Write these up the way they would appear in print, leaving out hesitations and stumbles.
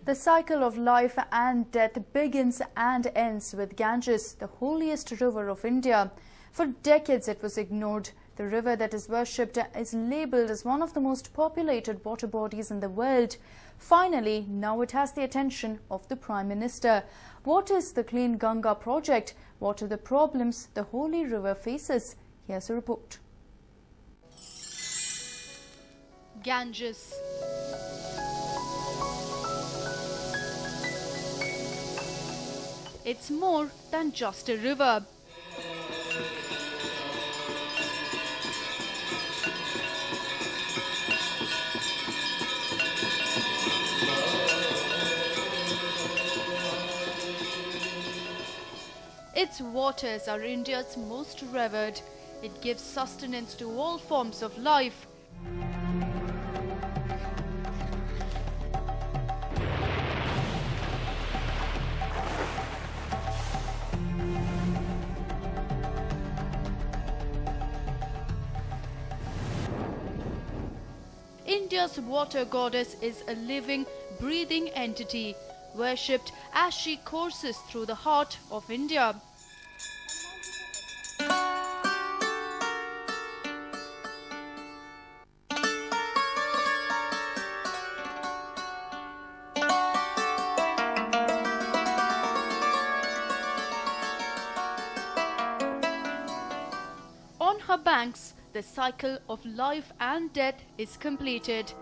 The cycle of life and death begins and ends with Ganges, the holiest river of India. For decades it was ignored. The river that is worshipped is labelled as one of the most populated water bodies in the world. Finally, now it has the attention of the Prime Minister. What is the Clean Ganga project? What are the problems the holy river faces? Here's a report. Ganges. It's more than just a river. Its waters are India's most revered. It gives sustenance to all forms of life. India's water goddess is a living, breathing entity, worshipped as she courses through the heart of India. On her banks, the cycle of life and death is completed.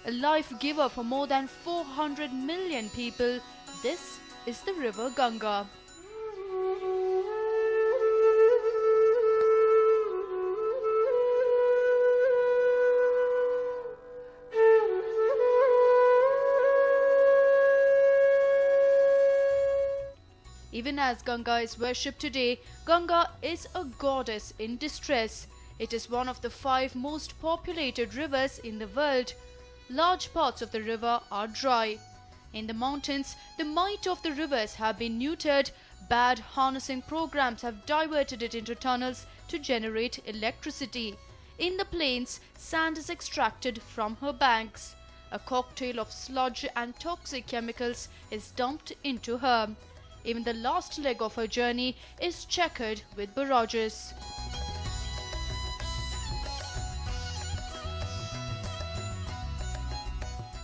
A life giver for more than 400 million people, this is the river Ganga. Even as Ganga is worshipped today, Ganga is a goddess in distress. It is one of the 5 most populated rivers in the world. Large parts of the river are dry. In the mountains, the might of the rivers have been neutered. Bad harnessing programs have diverted it into tunnels to generate electricity. In the plains, sand is extracted from her banks. A cocktail of sludge and toxic chemicals is dumped into her. Even the last leg of her journey is checkered with barrages.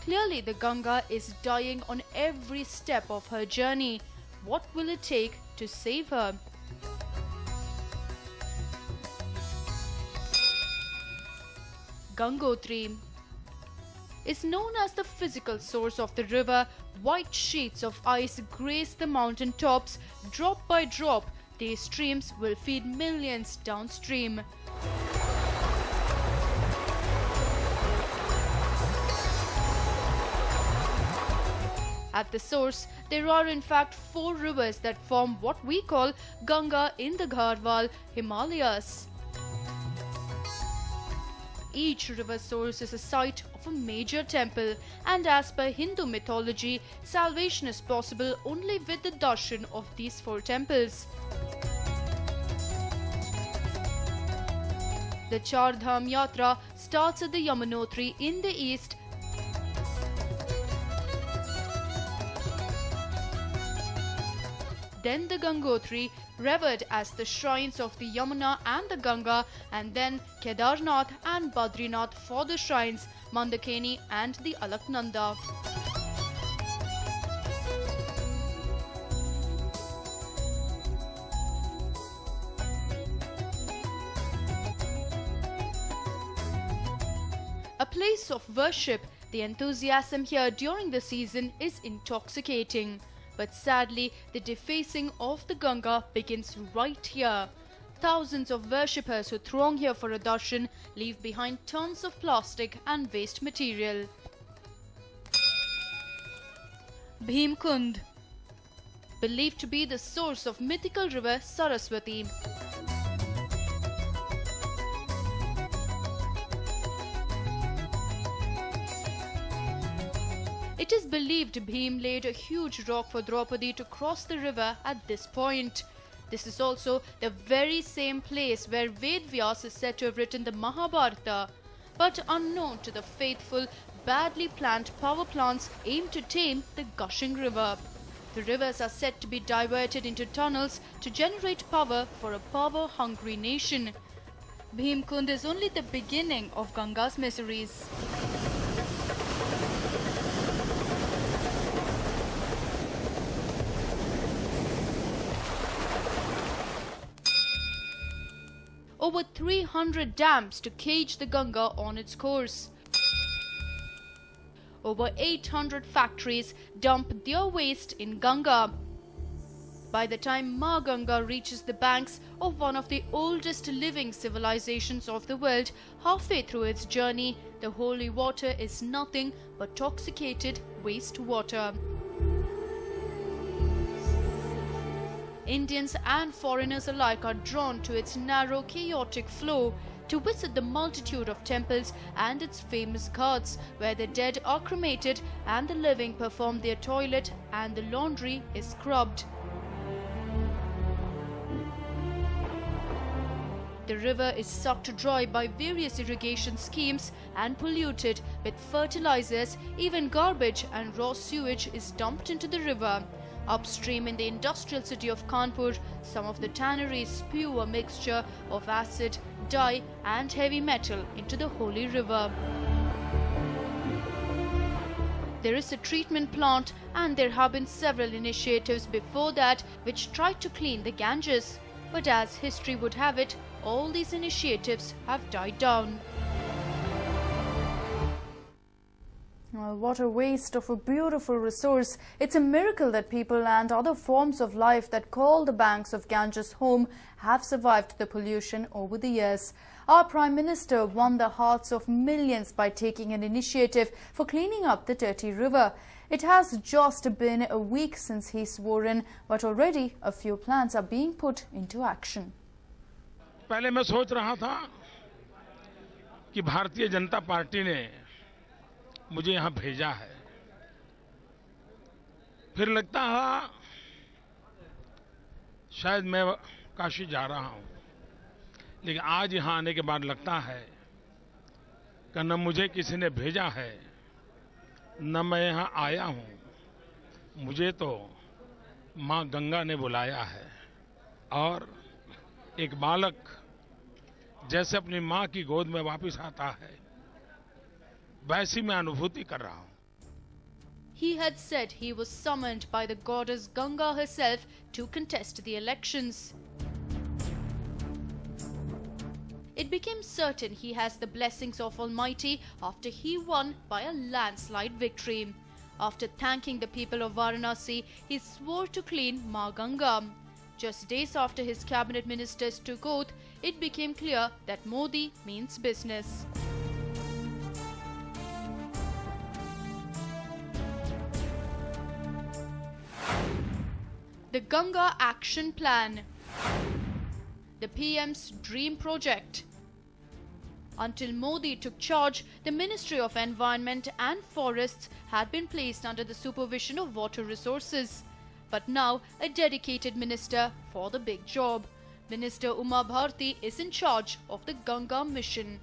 Clearly, the Ganga is dying on every step of her journey. What will it take to save her? Gangotri is known as the physical source of the river. White sheets of ice grace the mountain tops. Drop by drop, these streams will feed millions downstream. At the source, there are in fact 4 rivers that form what we call Ganga in the Garhwal Himalayas. Each river source is a site of a major temple, and as per Hindu mythology, salvation is possible only with the darshan of these 4 temples. The Char Dham Yatra starts at the Yamunotri in the east. Then the Gangotri, revered as the shrines of the Yamuna and the Ganga, and then Kedarnath and Badrinath for the shrines, Mandakini and the Alaknanda. A place of worship, the enthusiasm here during the season is intoxicating. But sadly, the defacing of the Ganga begins right here. Thousands of worshippers who throng here for a darshan leave behind tons of plastic and waste material. Bhimkund, believed to be the source of mythical river Saraswati. It is believed Bhim laid a huge rock for Draupadi to cross the river at this point. This is also the very same place where Ved Vyas is said to have written the Mahabharata. But unknown to the faithful, badly planned power plants aim to tame the gushing river. The rivers are said to be diverted into tunnels to generate power for a power-hungry nation. Bhimkund is only the beginning of Ganga's miseries. Over 300 dams to cage the Ganga on its course. Over 800 factories dump their waste in Ganga. By the time Ma Ganga reaches the banks of one of the oldest living civilizations of the world, halfway through its journey, the holy water is nothing but toxicated wastewater. Indians and foreigners alike are drawn to its narrow, chaotic flow, to visit the multitude of temples and its famous ghats, where the dead are cremated and the living perform their toilet and the laundry is scrubbed. The river is sucked dry by various irrigation schemes and polluted with fertilizers. Even garbage and raw sewage is dumped into the river. Upstream in the industrial city of Kanpur, some of the tanneries spew a mixture of acid, dye and heavy metal into the holy river. There is a treatment plant, and there have been several initiatives before that which tried to clean the Ganges. But as history would have it, all these initiatives have died down. Well, what a waste of a beautiful resource. It's a miracle that people and other forms of life that call the banks of Ganges home have survived the pollution over the years. Our Prime Minister won the hearts of millions by taking an initiative for cleaning up the dirty river. It has just been a week since he swore in, but already a few plans are being put into action. पहले मैं सोच रहा था कि Bharatiya Janata party ने मुझे यहां भेजा है, फिर लगता है शायद मैं काशी जा रहा हूं, लेकिन आज यहां आने के बाद लगता है कि न मुझे किसी ने भेजा है, न मैं यहां आया हूं, मुझे तो मां गंगा ने बुलाया है। और एक बालक जैसे अपनी मां की गोद में वापस आता है, वैसी मैं अनुभूति कर रहा हूं। He had said he was summoned by the goddess Ganga herself to contest the elections. It became certain he has the blessings of Almighty after he won by a landslide victory. After thanking the people of Varanasi, he swore to clean Ma Ganga. Just days after his cabinet ministers took oath, it became clear that Modi means business. The Ganga Action Plan. The PM's dream project. Until Modi took charge, the Ministry of Environment and Forests had been placed under the supervision of water resources. But now a dedicated minister for the big job. Minister Uma Bharti is in charge of the Ganga mission.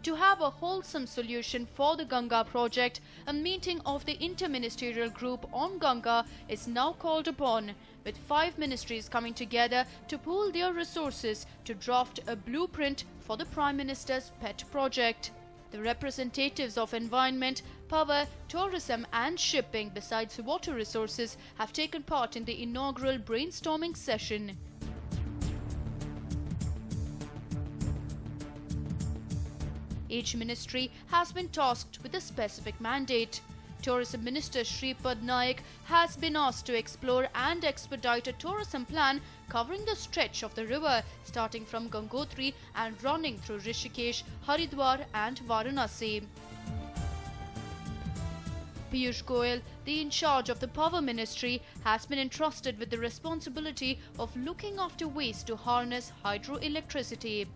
To have a wholesome solution for the Ganga project, a meeting of the interministerial group on Ganga is now called upon, with 5 ministries coming together to pool their resources to draft a blueprint for the Prime Minister's pet project. The representatives of environment, power, tourism and shipping, besides water resources, have taken part in the inaugural brainstorming session. Each ministry has been tasked with a specific mandate. Tourism Minister Shripad Naik has been asked to explore and expedite a tourism plan covering the stretch of the river starting from Gangotri and running through Rishikesh, Haridwar and Varanasi. Piyush Goyal, the in charge of the Power Ministry, has been entrusted with the responsibility of looking after ways to harness hydroelectricity.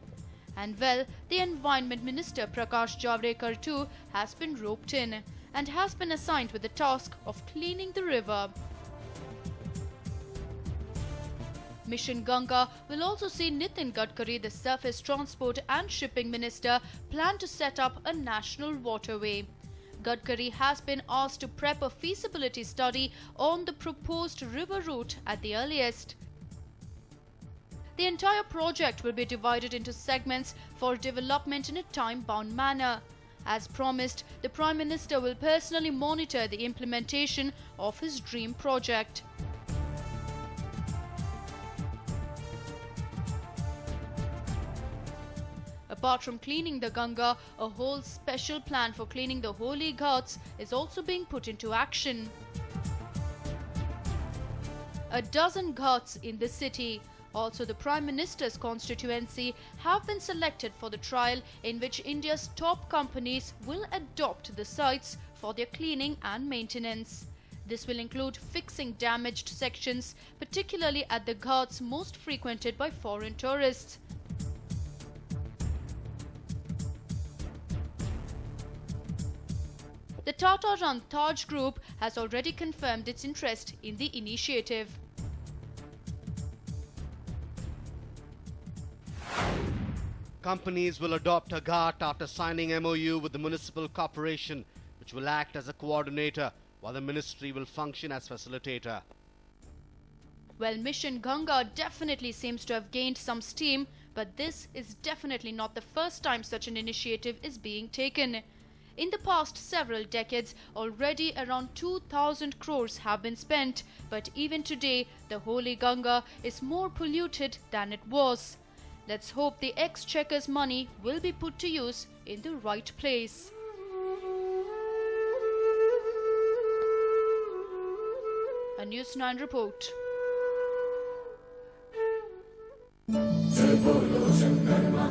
And well, the Environment Minister Prakash Javadekar too has been roped in and has been assigned with the task of cleaning the river. Mission Ganga will also see Nitin Gadkari, the Surface Transport and Shipping Minister, plan to set up a national waterway. Gadkari has been asked to prep a feasibility study on the proposed river route at the earliest. The entire project will be divided into segments for development in a time-bound manner. As promised, the Prime Minister will personally monitor the implementation of his dream project. Apart from cleaning the Ganga, a whole special plan for cleaning the holy ghats is also being put into action. A dozen ghats in the city, also the Prime Minister's constituency, have been selected for the trial in which India's top companies will adopt the sites for their cleaning and maintenance. This will include fixing damaged sections, particularly at the ghats most frequented by foreign tourists. The Tata-run Taj Group has already confirmed its interest in the initiative. Companies will adopt a ghat after signing MOU with the municipal corporation, which will act as a coordinator, while the ministry will function as facilitator. Well, Mission Ganga definitely seems to have gained some steam, but this is definitely not the first time such an initiative is being taken. In the past several decades, already around 2,000 crores have been spent, but even today, the holy Ganga is more polluted than it was. Let's hope the exchequer's money will be put to use in the right place. A News9 report.